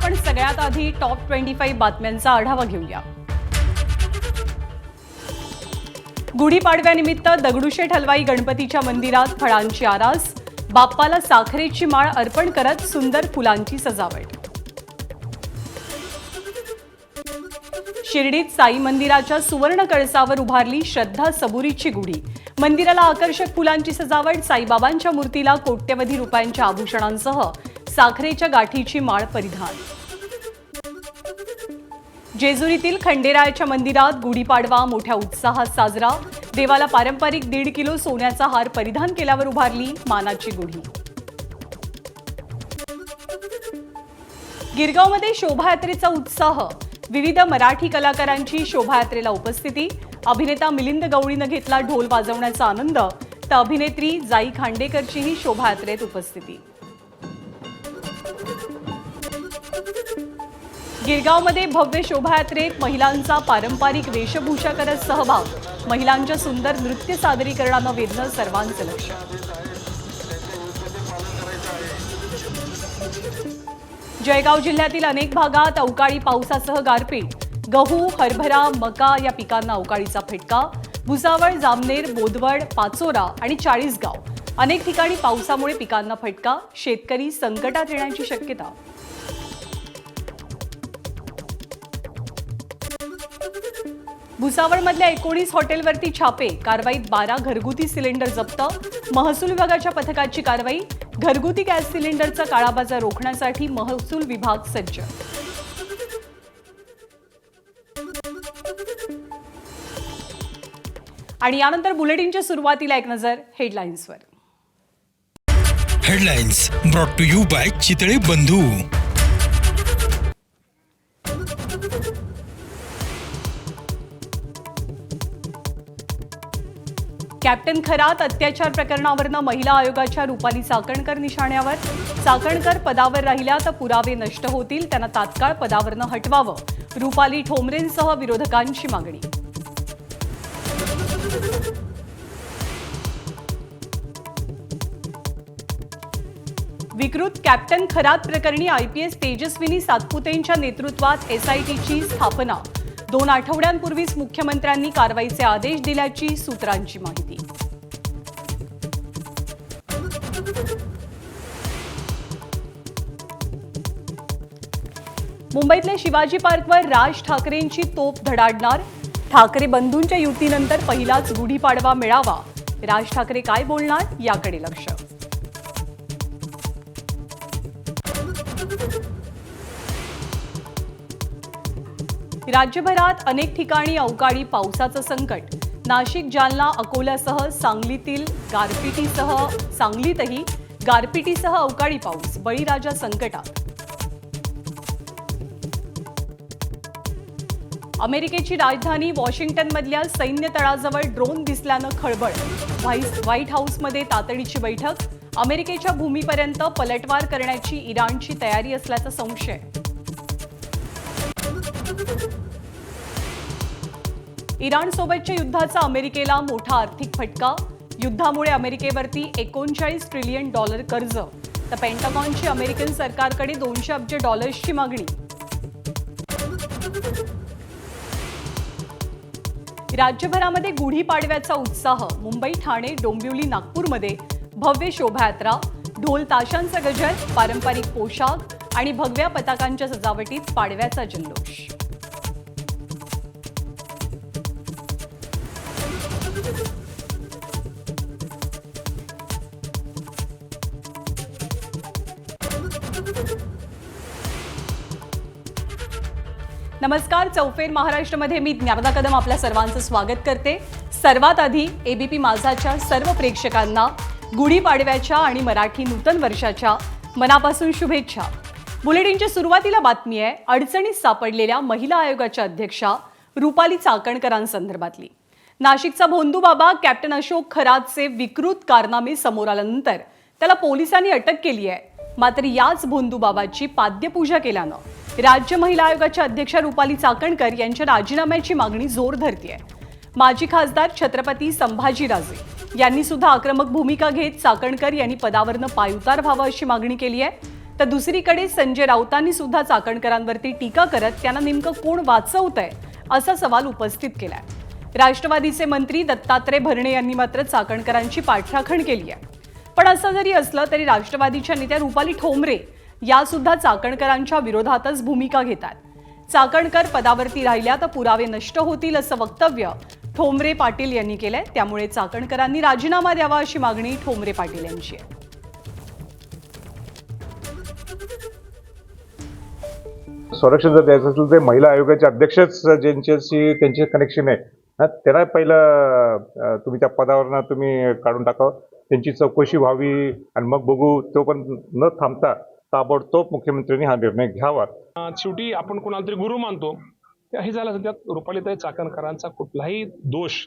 आपण सगळ्यात आधी टॉप 25 बातम्यांचा आढावा घेऊया। गुढीपाडव्यानिमित्त दगडूशेठ हलवाई गणपतीच्या मंदिरात फळांची आरास, बाप्पाला साखरेची माळ अर्पण करत सुंदर फुलांची सजावट। शिर्डीत साई मंदिराच्या सुवर्ण कळसावर उभारली श्रद्धा सबुरीची गुढी। मंदिराला आकर्षक फुलांची सजावट, साईबाबांच्या मूर्तीला कोट्यवधी रुपयांच्या आभूषणांसह साखरेच्या गाठीची माळ परिधान। जेजुरीतील खंडेरायाच्या मंदिरात गुढीपाडवा मोठ्या उत्साहात साजरा, देवाला पारंपरिक 1.5 किलो सोन्याचा हार परिधान केल्यावर उभारली मानाची गुढी। गिरगावमध्ये शोभायात्रेचा उत्साह, विविध मराठी कलाकारांची शोभायात्रेला उपस्थिती। अभिनेता मिलिंद गवळीने घेतला ढोल वाजवण्याचा आनंद, तर अभिनेत्री जाई खांडेकरचीही शोभायात्रेत उपस्थिती। गिरगावमध्ये भव्य शोभायात्रेत महिलांचा पारंपरिक वेशभूषा करत सहभाग, महिलांच्या सुंदर नृत्य सादरीकरणानं वेधलं सर्वांचं लक्ष। जळगाव जिल्ह्यातील अनेक भागात अवकाळी पावसासह गारपीट, गहू, हरभरा, मका या पिकांना अवकाळीचा फटका। भुसावळ, जामनेर, बोदवड, पाचोरा आणि चाळीसगाव अनेक ठिकाणी पावसामुळे पिकांना फटका, शेतकरी संकटात येण्याची शक्यता। भुसावळमधल्या 19 हॉटेलवरती छापे, कारवाईत 12 घरगुती सिलेंडर जप्त। महसूल विभागाच्या पथकाची कारवाई, घरगुती गॅस सिलेंडरचा काळाबाजार रोखण्यासाठी महसूल विभाग सज्ज। आणि यानंतर बुलेटिनच्या सुरुवातीला एक नजर हेडलाईन्सवर। Headlines brought to you by Chitale Bandhu. Captain Kharat अत्याचार प्रकरणावरनं महिला आयोगाच्या रुपाली चाकणकर निशाण्यावर। चाकणकर पदावर राहिल्या तर पुरावे नष्ट होतील, त्यांना तात्काळ पदावरनं हटवावं, रुपाली ठोंबरेंसह विरोधकांची मागणी। विकृत कॅप्टन खरात प्रकरणी आयपीएस तेजस्विनी सातपुतेंच्या नेतृत्वात एसआयटीची स्थापना। 2 आठवड्यांपूर्वीच मुख्यमंत्र्यांनी कारवाईचे आदेश दिल्याची सूत्रांची माहिती। मुंबईतल्या शिवाजी पार्कवर राज ठाकरेंची तोफ धडाडणार, ठाकरे बंधूंच्या युतीनंतर पहिलाच गुढीपाडवा मेळावा। राज ठाकरे काय बोलणार याकडे लक्ष। राज्यभरात अनेक ठिकाणी अवकाळी पावसाचं संकट। नाशिक, जालना, अकोल्यासह सांगलीतही गारपिटीसह अवकाळी पाऊस, बळीराजा संकटात। अमेरिकेची राजधानी वॉशिंग्टनमधल्या सैन्य तळाजवळ ड्रोन दिसल्यानं खळबळ, व्हाईट हाऊसमध्ये तातडीची बैठक। अमेरिकेच्या भूमीपर्यंत पलटवार करण्याची इराणची तयारी असल्याचा संशय। इराणसोबतच्या युद्धाचा अमेरिकेला मोठा आर्थिक फटका। युद्धामुळे अमेरिकेवरती $39 ट्रिलियन कर्ज, तर पेंटागॉनची अमेरिकन सरकारकडे $200 अब्ज मागणी। राज्यभरामध्ये गुढीपाडव्याचा उत्साह, मुंबई, ठाणे, डोंबिवली, नागपूरमध्ये भव्य शोभायात्रा, ढोल ताशांचा गजर, पारंपरिक पोशाख आणि भगव्या पताकांच्या सजावटीत पाडव्याचा जल्लोष। नमस्कार, चौफेर महाराष्ट्रमध्ये मी ज्ञानदा कदम आपल्या सर्वांचं स्वागत करते। सर्वात आधी एबीपी माझाच्या सर्व प्रेक्षकांना गुढीपाडव्याच्या आणि मराठी नूतन वर्षाच्या मनापासून शुभेच्छा। बुलेटिनच्या सुरुवातीला बातमी आहे अडचणीत सापडलेल्या महिला आयोगाच्या अध्यक्षा रुपाली चाकणकरांसंदर्भातली। नाशिकचा भोंदू बाबा कॅप्टन अशोक खरातचे विकृत कारनामे समोर आल्यानंतर त्याला पोलिसांनी अटक केली आहे। मात्र याच भोंदू बाबाची पाद्यपूजा केल्यानं राज्य महिला आयोगाच्या अध्यक्षा रुपाली चाकणकर यांच्या राजीनाम्याची मागणी जोर धरतेय। माजी खासदार छत्रपती संभाजीराजे यांनी सुद्धा आक्रमक भूमिका घेत चाकणकर यांनी पदावरनं पायउतार व्हावं अशी मागणी केली आहे। तर दुसरीकडे संजय राऊतांनी सुद्धा चाकणकरांवरती टीका करत त्यांना नेमकं कोण वाचवतंय असा सवाल उपस्थित केलाय। राष्ट्रवादीचे मंत्री दत्तात्रय भरणे यांनी मात्र चाकणकरांची पाठराखण केली आहे। पण असं जरी असलं तरी राष्ट्रवादीच्या नेत्या रुपाली ठोंबरे या सुद्धा चाकणकरांच्या विरोधातच भूमिका घेतात। चाकणकर पदावरती राहिल्या तर पुरावे नष्ट होतील असं वक्तव्य ठोंबरे पाटील यांनी केलंय। त्यामुळे चाकणकरांनी राजीनामा द्यावा अशी मागणी ठोंबरे पाटील यांची आहे। संरक्षण जर द्यायचं असेल तर महिला आयोगाचे अध्यक्षच ज्यांच्याशी त्यांचे कनेक्शन आहे ना, त्यांना पहिलं तुम्ही त्या पदावरनं तुम्ही काढून टाकावं, त्यांची चौकशी व्हावी आणि मग बघू। तो पण न थांबता ताबडतोब मुख्यमंत्र्यांनी हा निर्णय घ्यावा। शेवटी आपण कोणाला तरी गुरु मानतो, हे झालं सध्या रुपालीताई चाकणकरांचा कुठलाही दोष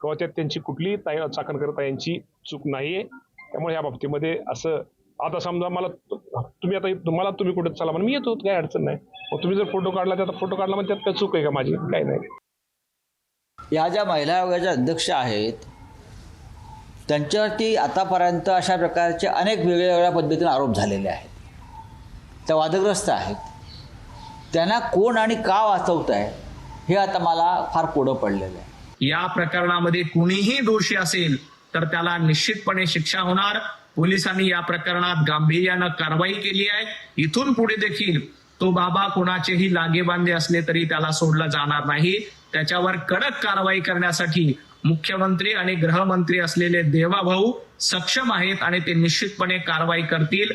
किंवा त्यात त्यांची कुठलीही चाकणकर यांची चूक नाहीये। त्यामुळे या बाबतीमध्ये असं आता समजा तुम्ही कुठे चला म्हणून मी येतो, काही अडचण नाही। मग तुम्ही जर फोटो काढला त्यात फोटो काढला म्हणजे त्यात काय चूक आहे का माझी? काही नाही। या ज्या महिला आयोगाच्या अध्यक्ष आहेत त्यांच्यावरती आतापर्यंत अशा प्रकारचे अनेक वेगवेगळ्या पद्धतीने आरोप झालेले आहेत, त्या वादग्रस्त आहेत। त्यांना कोण आणि का वाचवत आहे हे आता मला फार कोडं पडलेलं आहे। या प्रकरणामध्ये कुणीही दोषी असेल तर त्याला निश्चितपणे शिक्षा होणार। पोलिसांनी या प्रकरणात गांभीर्यानं कारवाई केली आहे। इथून पुढे देखील तो बाबा कोणाचेही लागेबांधे असले तरी त्याला सोडलं जाणार नाही। त्याच्यावर कडक कारवाई करण्यासाठी मुख्यमंत्री आणि गृहमंत्री असलेले देवाभाऊ सक्षम आहेत आणि ते निश्चितपणे कारवाई करतील।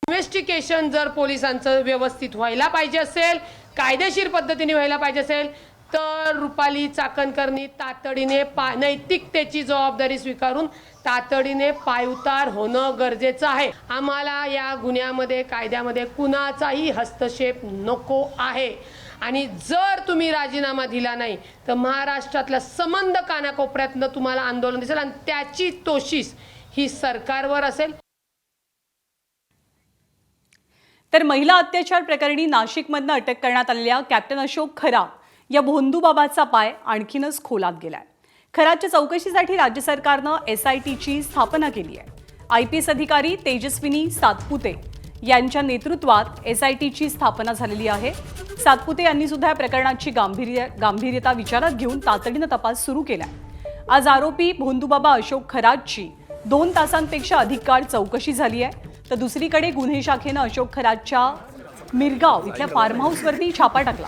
इन्व्हेस्टिगेशन जर पोलिसांचं व्यवस्थित व्हायला पाहिजे असेल, कायदेशीर पद्धतीने व्हायला पाहिजे असेल तर रुपाली चाकणकरनी तातडीने नैतिकतेची जबाबदारी स्वीकारून तातडीने पायउतार होणं गरजेचं आहे। आम्हाला या गुन्ह्यामध्ये कायद्यामध्ये कुणाचाही हस्तक्षेप नको आहे आणि जर तुम्ही राजीनामा दिला नाही तर महाराष्ट्रातल्या संबंध कानाकोपऱ्यातनं तुम्हाला आंदोलन दिसेल आणि त्याची तोशीस ही सरकारवर असेल। तर महिला अत्याचार प्रकरणी नाशिकमधनं अटक करण्यात आलेल्या कॅप्टन अशोक खरात या भोंदूबाबाचा पाय आणखीनच खोलात गेलाय। खरातच्या चौकशीसाठी राज्य सरकारनं SITची स्थापना केली आहे। IPS अधिकारी तेजस्विनी सातपुते यांच्या नेतृत्वात SITची स्थापना झालेली आहे। सातपुते यांनी सुद्धा या प्रकरणाची गांभीर्यता विचारात घेऊन तातडीनं तपास सुरू केलाय। आज आरोपी भोंदूबाबा अशोक खरातची 2 तासांपेक्षा अधिक काळ चौकशी झाली आहे। तर दुसरीकडे गुन्हे शाखेनं अशोक खरातच्या मिरगाव इथल्या फार्म हाऊसवरती छापा टाकला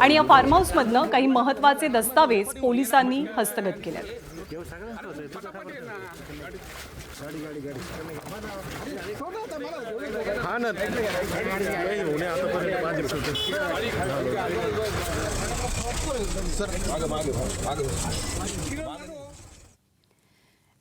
आणि या फार्म हाऊसमधनं काही महत्त्वाचे दस्तावेज पोलिसांनी हस्तगत केले।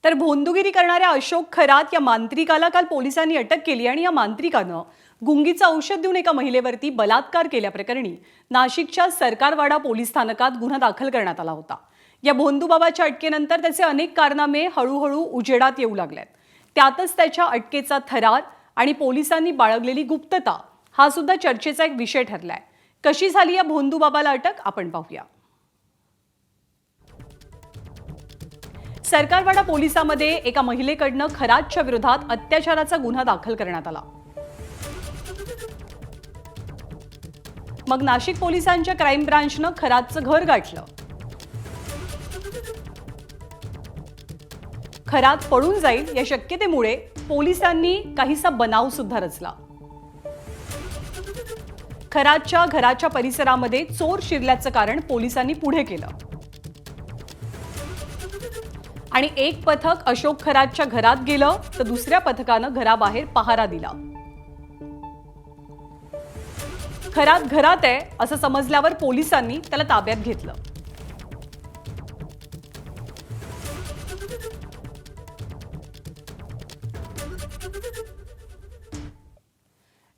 तर भोंदूगिरी करणाऱ्या अशोक खरात या मांत्रिकाला काल पोलिसांनी अटक केली आणि या मांत्रिकानं गुंगीचं औषध देऊन एका महिलेवरती बलात्कार केल्याप्रकरणी नाशिकच्या सरकारवाडा पोलीस स्थानकात गुन्हा दाखल करण्यात आला होता। या भोंदूबाबाच्या अटकेनंतर त्याचे अनेक कारनामे हळूहळू उजेडात येऊ लागलेत। त्यातच त्याच्या अटकेचा थरार आणि पोलिसांनी बाळगलेली गुप्तता हा सुद्धा चर्चेचा एक विषय ठरलाय। कशी झाली या भोंदूबाबाला अटक आपण पाहूया। सरकारवाडा पोलिसांमध्ये एका महिलेकडनं खरातच्या विरोधात अत्याचाराचा गुन्हा दाखल करण्यात आला। मग नाशिक पोलिसांच्या क्राईम ब्रांचनं खरातचं घर गाठलं। खरात पळून जाईल या शक्यतेमुळे पोलिसांनी काहीसा बनाव सुद्धा रचला। खरातच्या घराच्या परिसरामध्ये चोर शिरल्याचं कारण पोलिसांनी पुढे केलं आणि एक पथक अशोक खरातच्या घरात गेलं तर दुसऱ्या पथकानं घराबाहेर पहारा दिला। खरात घरात आहे असं समजल्यावर पोलिसांनी त्याला ताब्यात घेतलं।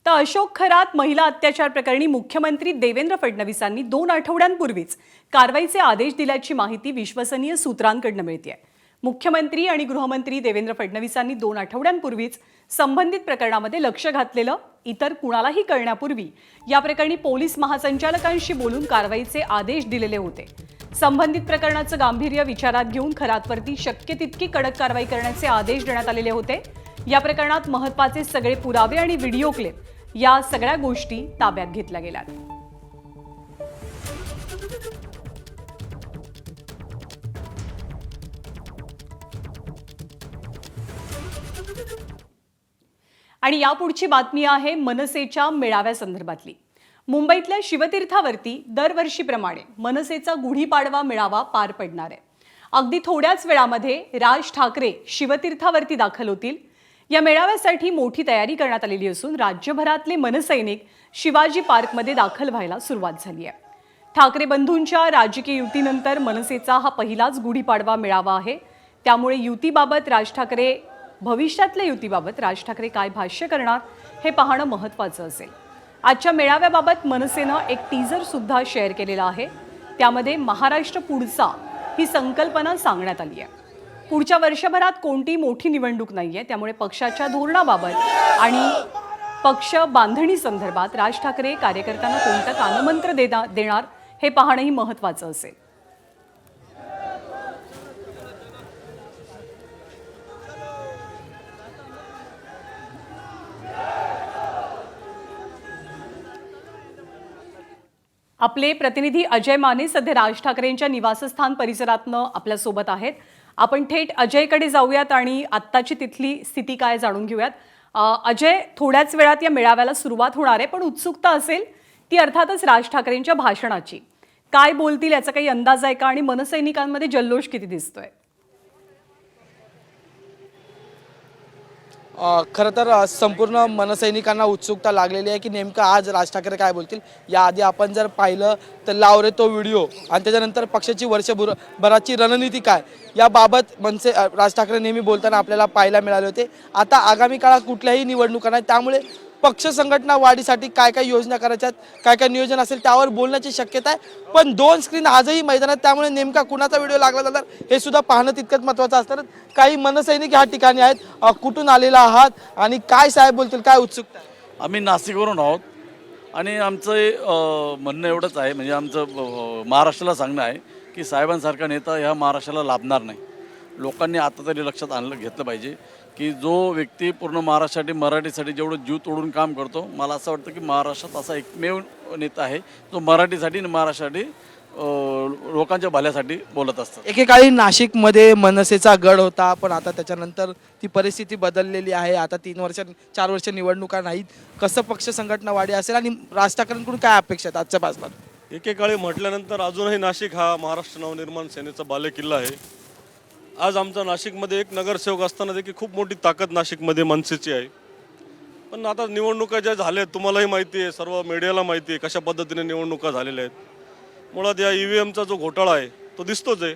तर अशोक खरात महिला अत्याचार प्रकरणी मुख्यमंत्री देवेंद्र फडणवीसांनी 2 आठवड्यांपूर्वीच कारवाईचे आदेश दिल्याची माहिती विश्वसनीय सूत्रांकडून मिळतेय। मुख्यमंत्री आणि गृहमंत्री देवेंद्र फडणवीसांनी 2 आठवड्यांपूर्वीच संबंधित प्रकरणामध्ये लक्ष घातलेलं, इतर कुणालाही कळण्यापूर्वी या प्रकरणी पोलीस महासंचालकांशी बोलून कारवाईचे आदेश दिलेले होते। संबंधित प्रकरणाचं गांभीर्य विचारात घेऊन खरातवरती शक्य तितकी कडक कारवाई करण्याचे आदेश देण्यात आलेले होते। या प्रकरणात महत्त्वाचे सगळे पुरावे आणि व्हिडिओ क्लिप या सगळ्या गोष्टी ताब्यात घेतल्या गेल्यात. आणि यापुढची बातमी आहे मनसेच्या मेळाव्यासंदर्भातली. मुंबईतल्या शिवतीर्थावरती दरवर्षीप्रमाणे मनसेचा गुढीपाडवा मेळावा पार पडणार आहे. अगदी थोड्याच वेळामध्ये राज ठाकरे शिवतीर्थावरती दाखल होतील. या मेळाव्यासाठी मोठी तयारी करण्यात आलेली असून राज्यभरातले मनसैनिक शिवाजी पार्कमध्ये दाखल व्हायला सुरुवात झाली आहे. ठाकरे बंधूंच्या राजकीय युतीनंतर मनसेचा हा पहिलाच गुढीपाडवा मेळावा आहे. त्यामुळे युतीबाबत राज ठाकरे भविष्यातल्या युतीबाबत राज ठाकरे काय भाष्य करणार हे पाहणं महत्त्वाचं असेल. आजच्या मेळाव्याबाबत मनसेनं एक टीजर सुद्धा शेअर केलेला आहे. त्यामध्ये महाराष्ट्र पुढचा ही संकल्पना सांगण्यात आली आहे. पुढच्या वर्षभरात कोणती मोठी निवडणूक नाहीये, त्यामुळे पक्षाच्या धोरणाबाबत आणि पक्ष बांधणी संदर्भात राज ठाकरे कार्यकर्त्यांना कोणतं कानमंत्र देणार हे पाहणंही महत्त्वाचं असेल. आपले प्रतिनिधी अजय माने सध्या राज ठाकरेंच्या निवासस्थान परिसरातनं आपल्या सोबत आहेत. आपण थेट अजयकडे जाऊयात आणि आत्ताची तिथली स्थिती काय जाणून घेऊयात. अजय, थोड्याच वेळात या मेळाव्याला सुरुवात होणार आहे, पण उत्सुकता असेल ती अर्थातच राज ठाकरेंच्या भाषणाची. काय बोलतील याचा काही अंदाज आहे का आणि मनसैनिकांमध्ये जल्लोष किती दिसतोय? खरं तर संपूर्ण मनसैनिकांना उत्सुकता लागलेली आहे की नेमकं आज राज ठाकरे काय बोलतील. याआधी आपण जर पाहिलं तर लाव रे तो व्हिडिओ आणि त्याच्यानंतर पक्षाची वर्षभराची रणनीती काय याबाबत राज ठाकरे नेहमी बोलताना आपल्याला पाहायला मिळाले होते. आता आगामी काळात कुठल्याही निवडणुका नाही, त्यामुळे पक्ष संघटना वाढीसाठी काय काय योजना करायच्यात, काय काय नियोजन असेल त्यावर बोलण्याची शक्यता आहे. पण 2 स्क्रीन आजही मैदानात, त्यामुळे नेमका कुणाचा व्हिडिओ लागला जाणार हे सुद्धा पाहणं तितकंच महत्त्वाचं असतं. काही मनसैनिक ह्या ठिकाणी आहेत. कुठून आलेला आहात आणि काय साहेब बोलतील, काय उत्सुकता आहे? आम्ही नाशिकवरून आहोत आणि आमचं म्हणणं एवढंच आहे, म्हणजे आमचं महाराष्ट्राला सांगणं आहे की साहेबांसारखा नेता ह्या महाराष्ट्राला लाभणार नाही. लोकांनी आता तरी लक्षात घेतलं पाहिजे की जो व्यक्ती पूर्ण महाराष्ट्रासाठी मराठीसाठी जेवढं जीव तोडून काम करतो, मला असं वाटतं की महाराष्ट्रात असा एकमेव नेता आहे जो मराठीसाठी आणि महाराष्ट्रासाठी लोकांच्या भल्यासाठी बोलत असतात. एकेकाळी नाशिकमध्ये मनसेचा गड होता, पण आता त्याच्यानंतर ती परिस्थिती बदललेली आहे. आता 4 वर्ष निवडणुका नाहीत. कसं पक्ष संघटना वाढी असेल आणि राज ठाकरेंकडून काय अपेक्षा आहेत आजच्या पासला? एकेकाळी म्हटल्यानंतर अजूनही नाशिक हा महाराष्ट्र नवनिर्माण सेनेचा बालेकिल्ला आहे. आज आमचा नाशिकमध्ये एक नगरसेवक असताना देखील खूप मोठी ताकद नाशिकमध्ये मनसेची आहे. पण आता निवडणुका ज्या झाल्या तुम्हालाही माहिती आहे, सर्व मीडियाला माहिती आहे कशा पद्धतीने निवडणुका झालेल्या आहेत. मुळात या EVMचा जो घोटाळा आहे तो दिसतोच आहे.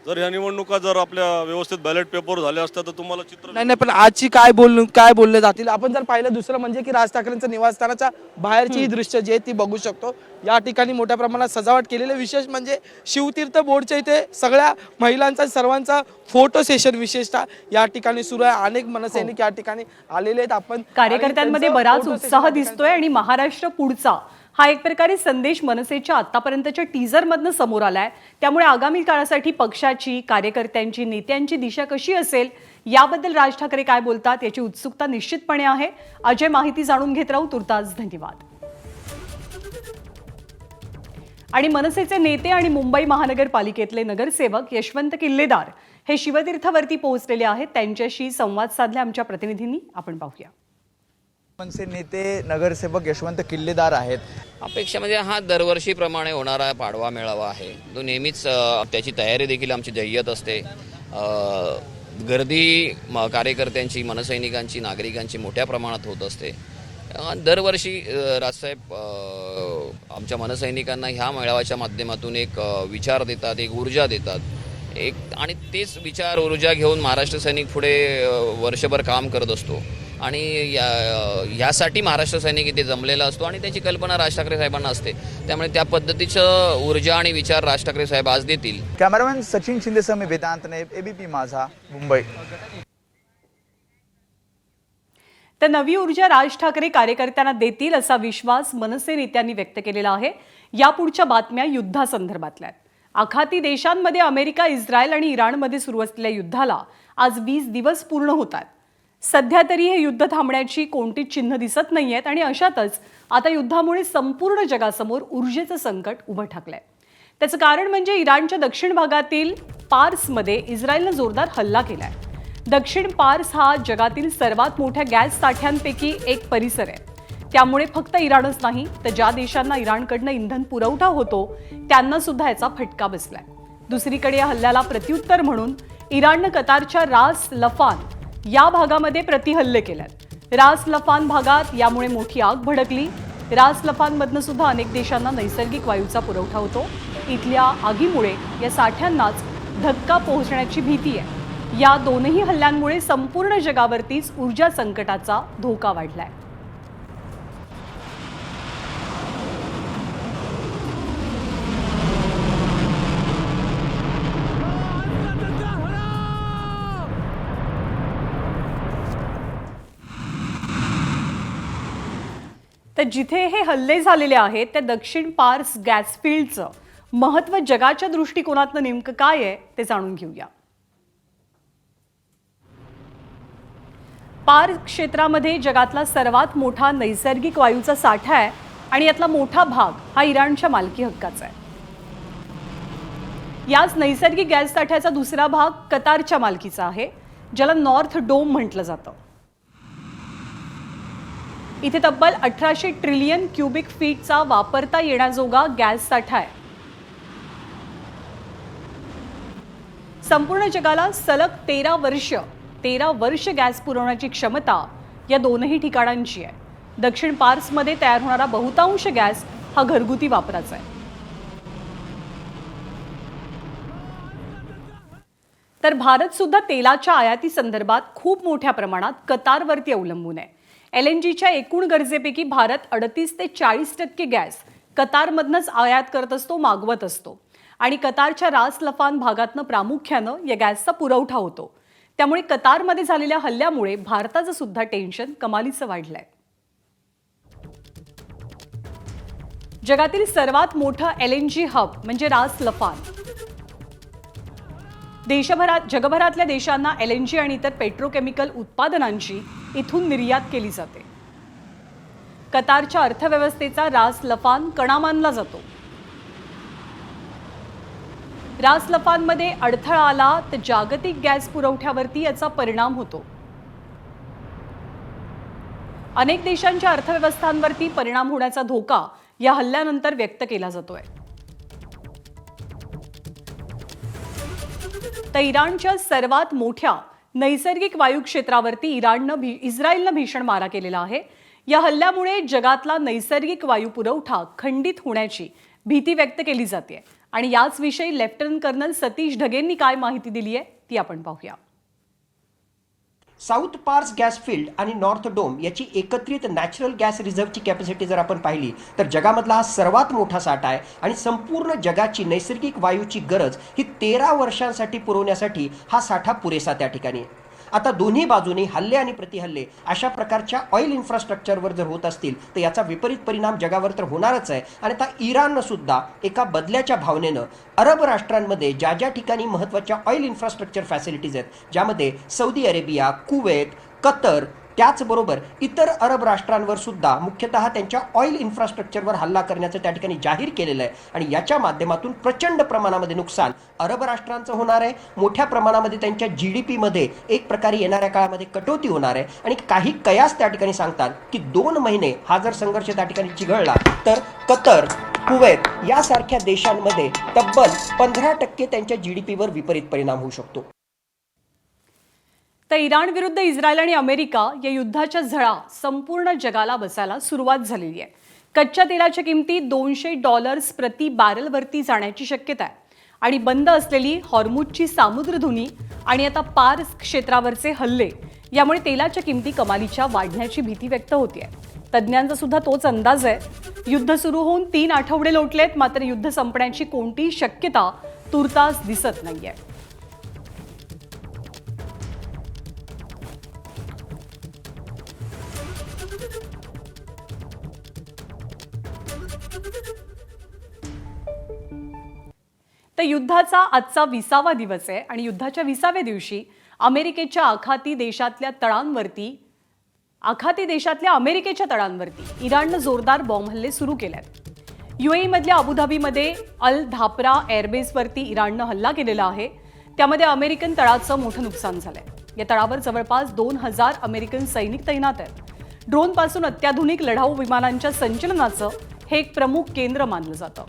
जर ह्या निवडणुका जर आपल्या व्यवस्थित बॅलेट पेपर झाल्या असत्या तर तुम्हाला चित्र नाही, पण आजची काय बोलले जातील. आपण जर पाहिलं दुसरं म्हणजे की राज ठाकरेंचं निवासस्थानाच्या बाहेरची ही दृश्य जी आहे ती बघू शकतो. या ठिकाणी मोठ्या प्रमाणात सजावट केलेली. विशेष म्हणजे शिवतीर्थ बोर्डच्या इथे सगळ्या महिलांचा सर्वांचा फोटो सेशन विशेषतः या ठिकाणी सुरू आहे. अनेक मनसैनिक या ठिकाणी आलेले आहेत. आपण कार्यकर्त्यांमध्ये बराच उत्साह दिसतोय आणि महाराष्ट्र पुढचा हा एक प्रकारे संदेश मनसेच्या आतापर्यंतच्या टीजरमधनं समोर आलाय. त्यामुळे आगामी काळासाठी पक्षाची, कार्यकर्त्यांची, नेत्यांची दिशा कशी असेल याबद्दल राज ठाकरे काय बोलतात याची उत्सुकता निश्चितपणे आहे. अजय, माहिती जाणून घेत राहू. तुर्तास धन्यवाद. आणि मनसेचे नेते आणि मुंबई महानगरपालिकेतले नगरसेवक यशवंत किल्लेदार हे शिवतीर्थावरती पोहोचलेले आहेत. त्यांच्याशी संवाद साधला आमच्या प्रतिनिधींनी. आपण पाहूया. मनसे नेते नगरसेवक यशवंत किल्लेदार आहेत. अपेक्षा म्हणजे हा दरवर्षीप्रमाणे होणारा पाडवा मेळावा आहे. तो नेहमीच त्याची तयारी देखील आमची जय्यत असते. गर्दी कार्यकर्त्यांची, मनसैनिकांची, नागरिकांची मोठ्या प्रमाणात होत असते. दरवर्षी राजसाहेब आमच्या मनसैनिकांना ह्या मेळाव्याच्या माध्यमातून एक विचार देतात, एक ऊर्जा देतात. आणि तेच विचार ऊर्जा घेऊन महाराष्ट्र सैनिक पुढे वर्षभर काम करत असतो. आणि यासाठी महाराष्ट्र सैनिक इथे जमलेला असतो आणि त्याची कल्पना राज ठाकरे साहेबांना असते. त्यामुळे त्या पद्धतीचं ऊर्जा आणि विचार राज ठाकरे साहेब आज देतील. कॅमेरामॅन सचिन शिंदेसह मी वेदांत नाईक, ABP माझा, मुंबई. तर नवी ऊर्जा राज ठाकरे कार्यकर्त्यांना देतील असा विश्वास मनसे नेत्यांनी व्यक्त केलेला आहे. यापुढच्या बातम्या युद्धासंदर्भातल्या. आखाती देशांमध्ये अमेरिका, इस्रायल आणि इराणमध्ये सुरू असलेल्या युद्धाला आज 20 दिवस पूर्ण होतात. सध्या तरी हे युद्ध थांबण्याची कोणतीच चिन्ह दिसत नाहीयेत आणि अशातच आता युद्धामुळे संपूर्ण जगासमोर ऊर्जेचं संकट उभं ठाकलंय. त्याचं कारण म्हणजे इराणच्या दक्षिण भागातील पार्समध्ये इस्रायलनं जोरदार हल्ला केलाय. दक्षिण पार्स हा जगातील सर्वात मोठ्या गॅस साठ्यांपैकी एक परिसर आहे. त्यामुळे फक्त इराणच नाही तर ज्या देशांना इराणकडनं इंधन पुरवठा होतो त्यांना सुद्धा याचा फटका बसलाय. दुसरीकडे या हल्ल्याला प्रत्युत्तर म्हणून इराणनं कतारच्या रास लफान या भागामध्ये प्रतिहल्ले केलेत. रास लफान भागात यामुळे मोठी आग भडकली. रास लफानमधनं सुद्धा अनेक देशांना नैसर्गिक वायूचा पुरवठा होतो. इथल्या आगीमुळे या साठ्यांनाच धक्का पोहोचण्याची भीती आहे. या दोनही हल्ल्यांमुळे संपूर्ण जगावरतीच ऊर्जा संकटाचा धोका वाढलाय. तर जिथे हे हल्ले झालेले आहेत त्या दक्षिण पार्स गॅस फील्डचं महत्त्व जगाच्या दृष्टिकोनातनं नेमकं काय आहे ते जाणून घेऊया. पार्स क्षेत्रामध्ये जगातला सर्वात मोठा नैसर्गिक वायूचा साठा आहे आणि यातला मोठा भाग हा इराणच्या मालकी हक्काचा आहे. याच नैसर्गिक गॅस साठ्याचा दुसरा भाग कतारच्या मालकीचा आहे, ज्याला नॉर्थ डोम म्हटलं जातं. इथे तब्बल 1800 ट्रिलियन क्युबिक फीटचा वापरता येण्याजोगा गॅस साठा आहे. संपूर्ण जगाला सलग 13 वर्ष गॅस पुरवण्याची क्षमता या दोनही ठिकाणांची आहे. दक्षिण पार्समध्ये तयार होणारा बहुतांश गॅस हा घरगुती वापराचा आहे. तर भारत सुद्धा तेलाच्या आयाती संदर्भात खूप मोठ्या प्रमाणात कतारवरती अवलंबून आहे. LNGच्या एकूण गरजेपैकी भारत 38 ते 40% गॅस कतारमधनंच आयात करत असतो, मागवत असतो. आणि कतारच्या रास लफान भागातनं प्रामुख्यानं या गॅसचा पुरवठा होतो. त्यामुळे कतारमध्ये झालेल्या हल्ल्यामुळे भारताचं सुद्धा टेन्शन कमालीचं वाढलंय. जगातील सर्वात मोठं LNG हब म्हणजे रास लफान. जगभरातल्या देशांना LNG आणि इतर पेट्रोकेमिकल उत्पादनांची इथून निर्यात केली जाते. कतारच्या अर्थव्यवस्थेचा रास लफान कणा मानला जातो. रास लफानमध्ये अडथळा आला तर जागतिक गॅस पुरवठ्यावरती याचा परिणाम होतो. अनेक देशांच्या अर्थव्यवस्थांवरती परिणाम होण्याचा धोका या हल्ल्यानंतर व्यक्त केला जातोय. तर इराणच्या सर्वात मोठ्या नैसर्गिक वायू क्षेत्रावरती इस्रायलनं भीषण मारा केलेला आहे. या हल्ल्यामुळे जगातला नैसर्गिक वायू पुरवठा खंडित होण्याची भीती व्यक्त केली जाते. आणि याच विषयी लेफ्टनंट कर्नल सतीश ढगेंनी काय माहिती दिली आहे ती आपण पाहूया. साऊथ पार्स गॅस फील्ड आणि नॉर्थ डोम याची एकत्रित नॅचरल गॅस रिझर्वची कॅपॅसिटी जर आपण पाहिली तर जगामधला हा सर्वात मोठा साठा आहे. आणि संपूर्ण जगाची नैसर्गिक वायूची गरज ही 13 वर्षांसाठी पुरवण्यासाठी हा साठा पुरेसा त्या ठिकाणी आहे. आता दोन्ही बाजूने हल्ले आणि प्रतिहल्ले अशा प्रकारच्या ऑइल इन्फ्रास्ट्रक्चरवर जर होत असतील तर याचा विपरीत परिणाम जगावर तर होणारच आहे. आणि आता इराणनं सुद्धा एका बदल्याच्या भावनेनं अरब राष्ट्रांमध्ये ज्या ज्या ठिकाणी महत्त्वाच्या ऑइल इन्फ्रास्ट्रक्चर फॅसिलिटीज आहेत, ज्यामध्ये सौदी अरेबिया, कुवेत, कतर, त्याचबरोबर इतर अरब राष्ट्रांवर सुद्धा मुख्यतः त्यांच्या ऑइल इन्फ्रास्ट्रक्चरवर हल्ला करण्याचं त्या ठिकाणी जाहीर केलेलं आहे. आणि याच्या माध्यमातून प्रचंड प्रमाणामध्ये नुकसान अरब राष्ट्रांचं होणार आहे. मोठ्या प्रमाणामध्ये त्यांच्या GDP मध्ये एक प्रकारे येणाऱ्या काळामध्ये कटोती होणार आहे. आणि काही कयास त्या ठिकाणी सांगतात की 2 महिने हा जर संघर्ष त्या ठिकाणी चिघळला तर कतर, कुवेत यासारख्या देशांमध्ये तब्बल 15% त्यांच्या GDPवर विपरीत परिणाम होऊ शकतो. तर इराण विरुद्ध इस्रायल आणि अमेरिका या युद्धाच्या झळा संपूर्ण जगाला बसायला सुरुवात झालेली आहे. कच्च्या तेलाच्या किमती $200 प्रति बॅरलवरती जाण्याची शक्यता आहे. आणि बंद असलेली हॉर्मुजची सामुद्रधुनी आणि आता पार्स क्षेत्रावरचे हल्ले यामुळे तेलाच्या किमती कमालीच्या वाढण्याची भीती व्यक्त होते. तज्ज्ञांचा सुद्धा तोच अंदाज आहे. युद्ध सुरू होऊन 3 आठवडे लोटलेत, मात्र युद्ध संपण्याची कोणतीही शक्यता तुर्तास दिसत नाहीये. तर युद्धाचा आजचा 20वा दिवस आहे आणि युद्धाच्या 20व्या दिवशी अमेरिकेच्या आखाती देशातल्या अमेरिकेच्या तळांवरती इराणनं जोरदार बॉम्ब हल्ले सुरू केलेत। UAE मधल्या अबुधाबीमध्ये अल धापरा एअरबेसवरती इराणनं हल्ला केलेला आहे। त्यामध्ये अमेरिकन तळाचं मोठं नुकसान झालंय। या तळावर जवळपास 2000 अमेरिकन सैनिक तैनात आहेत। ड्रोनपासून अत्याधुनिक लढाऊ विमानांच्या संचलनाचं हे एक प्रमुख केंद्र मानलं जातं।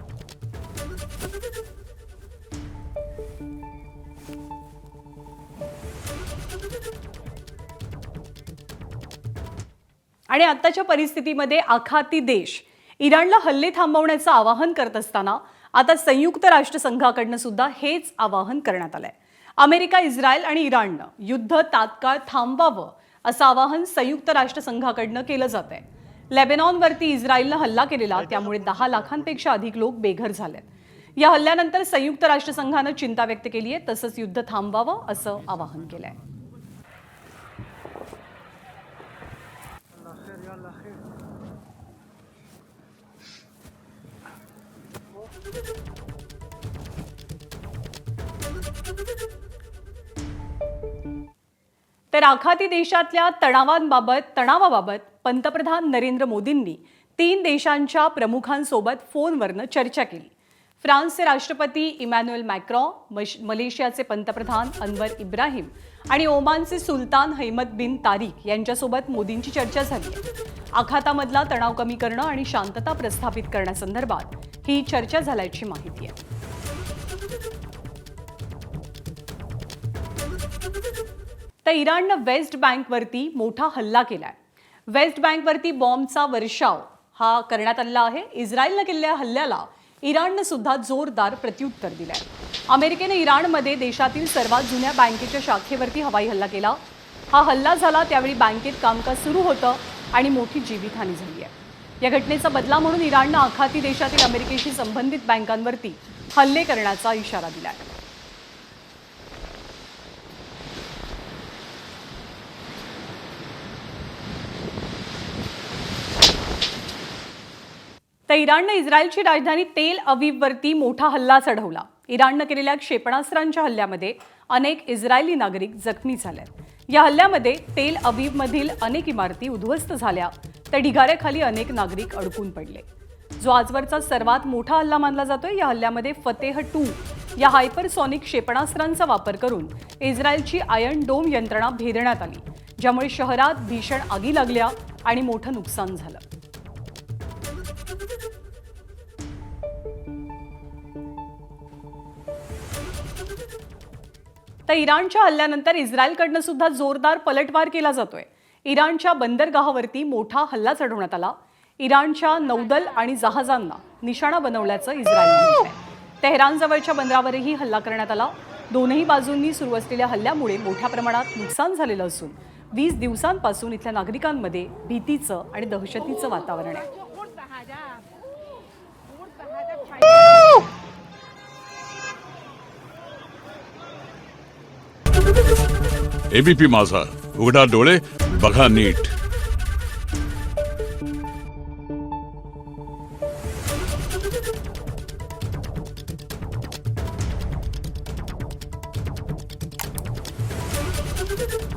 आणि आताच्या परिस्थितीमध्ये आखाती देश इराणला हल्ले थांबवण्याचं आवाहन करत असताना आता संयुक्त राष्ट्रसंघाकडनं सुद्धा हेच आवाहन करण्यात आलंय। अमेरिका, इस्रायल आणि इराणनं युद्ध तात्काळ थांबवावं असं आवाहन संयुक्त राष्ट्रसंघाकडनं केलं जात आहे। लेबनॉनवरती इस्रायलनं हल्ला केलेला, त्यामुळे 10 लाखांपेक्षा अधिक लोक बेघर झालेत। या हल्ल्यानंतर संयुक्त राष्ट्रसंघानं चिंता व्यक्त केली आहे, तसंच युद्ध थांबवावं असं आवाहन केलंय। तर आखाती देशातल्या तणावाबाबत पंतप्रधान नरेंद्र मोदींनी 3 देशांच्या प्रमुखांसोबत फोनवरनं चर्चा केली। फ्रान्सचे राष्ट्रपती इमॅन्युएल मॅक्रॉ, मलेशियाचे पंतप्रधान अनवर इब्राहिम आणि ओमानचे सुलतान हैमद बिन तारिक यांच्यासोबत मोदींची चर्चा झाली। आखातामधला तणाव कमी करणं आणि शांतता प्रस्थापित करण्यासंदर्भात ही चर्चा झाल्याची माहिती आहे। तर इराणनं वेस्ट बँकवरती मोठा हल्ला केलाय। वेस्ट बँकवरती बॉम्बचा वर्षाव हा करण्यात आला आहे। इस्रायलनं केलेल्या हल्ल्याला इराणनं सुद्धा जोरदार प्रत्युत्तर दिलंय। अमेरिकेने इराणमध्ये देशातील सर्वात जुन्या बँकेच्या शाखेवरती हवाई हल्ला केला। हा हल्ला झाला त्यावेळी बँकेत कामकाज सुरू होतं आणि मोठी जीवितहानी झाली आहे। या घटनेचा बदला म्हणून इराणनं आखाती देशातील अमेरिकेशी संबंधित बँकांवरती हल्ले करण्याचा इशारा दिलाय। तर इराणनं इस्रायलची राजधानी तेल अवीववरती मोठा हल्ला चढवला। इराणनं केलेल्या क्षेपणास्त्रांच्या हल्ल्यामध्ये अनेक इस्रायली नागरिक जखमी झालेत। या हल्ल्यामध्ये तेल अवीवमधील अनेक इमारती उद्ध्वस्त झाल्या, तर ढिगाऱ्याखाली अनेक नागरिक अडकून पडले। जो आजवरचा सर्वात मोठा हल्ला मानला जातोय। या हल्ल्यामध्ये फतेह 2 या हायपरसॉनिक क्षेपणास्त्रांचा वापर करून इस्रायलची आयर्न डोम यंत्रणा भेदण्यात आली, ज्यामुळे शहरात भीषण आगी लागल्या आणि मोठं नुकसान झालं। तर इराणच्या हल्ल्यानंतर इस्रायलकडनं सुद्धा जोरदार पलटवार केला जातोय। इराणच्या बंदरगाहावरती मोठा हल्ला चढवण्यात आला। इराणच्या नौदल आणि जहाजांना निशाणा बनवल्याचं इस्रायलनं म्हटलंय। तेहरानजवळच्या बंदरावरही हल्ला करण्यात आला। दोनही बाजूंनी सुरू असलेल्या हल्ल्यामुळे मोठ्या प्रमाणात नुकसान झालेलं असून 20 दिवसांपासून इथल्या नागरिकांमध्ये भीतीचं आणि दहशतीचं वातावरण आहे। एबीपी माझा, उघडा डोळे बघा नीट। Thank you.